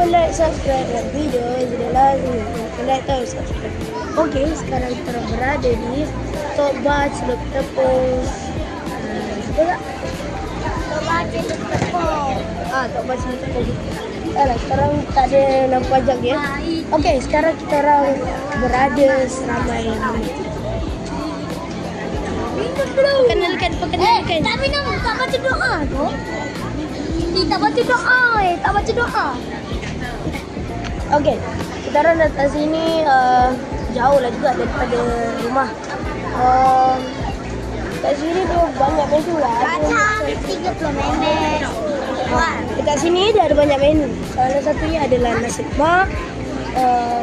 like, subscribe dan video tidak lazim. Like atau subscribe. Okey, sekarang kita berada di Tok Ba Celup Tepung. Betul tak? Tok Ba Celup Tepung. Tok Ba Celup Tepung. Sekarang tak ada lampu pajak ya. Okey, sekarang kita orang berada seramai Perkenalkan. Tak minum, tak baca doa tu. Tak baca doa, tak baca doa. Okey, kita orang datang sini jauh lah juga daripada rumah. Kat sini tu banyak menu lah. Kacang 30 minit. Dekat sini dia ada banyak menu. Salah satunya adalah nasi lemak,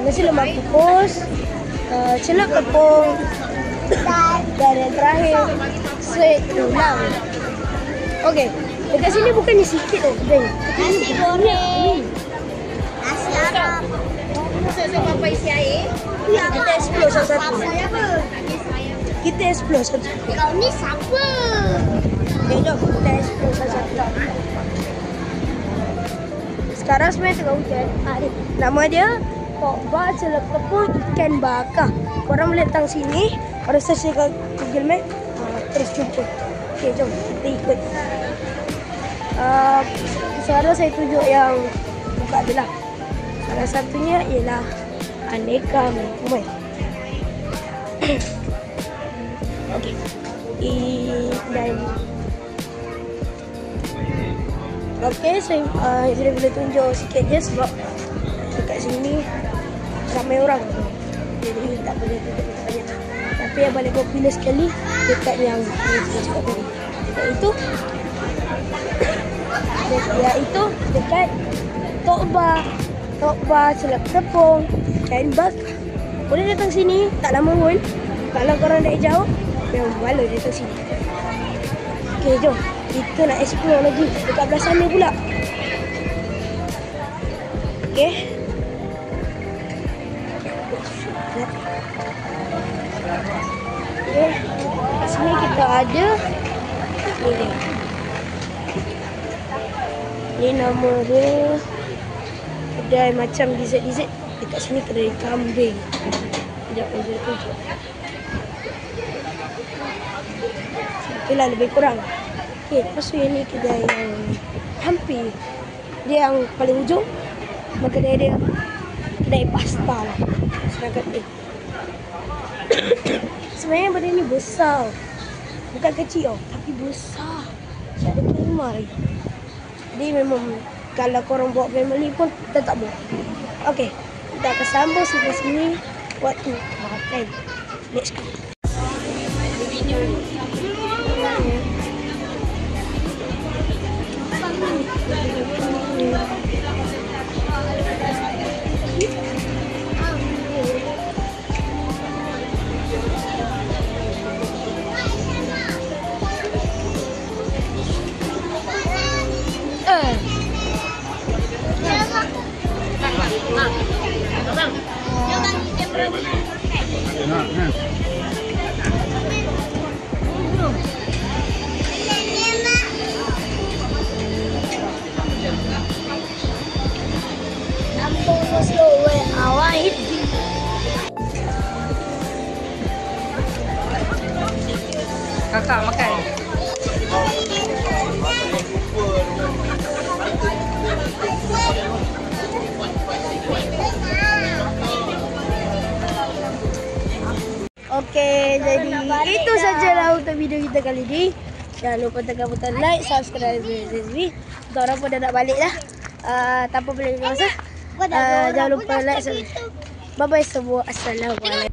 nasi lemak kukus, celup tepung, dan yang terakhir sweet tulang. Okey, dekat sini bukannya sikit tau. Nasi goreng, nasi Arab. Saya apa isi air? Kita explore satu-satu. Saya apa? Kita explore satu-satu. Kau ni siapa? Okay, jom kita explore satu-satu. Sekarang sebenarnya tengah hujan. Nama dia Tok Ba Celup Tepung Ikan Bakar. Korang boleh datang sini. Korang search kat Google Map. Terus jumpa. Okay, jom kita ikut. Sekarang saya tunjuk yang buka adalah. Salah satunya ialah aneka menu. Okey. Dan okey, saya boleh tunjuk sikit je sebab dekat sini ramai orang. Jadi tak boleh tunjuk banyak. Tapi yang paling popular sekali dekat yang saya cakap tadi. Iaitu dekat Tok Ba Celup Tepung Ikan Bakar. Boleh datang sini, tak lama pun. Kalau korang dari jauh, memang malu datang sini. Okey, jom. Kita nak explore lagi dekat belah sana pula. Okey. Okey. Kat sini kita ada ni. Ni nama dia kedai macam dessert. Dekat sini kedai kambing. Sekejap saya tunjuk. Itulah lebih kurang. Okey, lepas tu yang ni kedai yang hampir dia yang paling ujung. Maka dia kedai pasta lah. Sedangkan ni sebenarnya benda ni besar. Bukan kecil tapi besar. Macam ada rumah lagi. Jadi memang kalau korang bawa family pun tetap boleh. Okey, kita akan sambung sampai sini waktu makan. Let's go. Kakak makan. Okey, jadi itu sajalah untuk video kita kali ini. Jangan lupa tekan butang like, subscribe dan kita orang pun dah nak balik dah. Tanpa boleh masa. Jangan lupa like, subscribe. Bye bye semua. Assalamualaikum.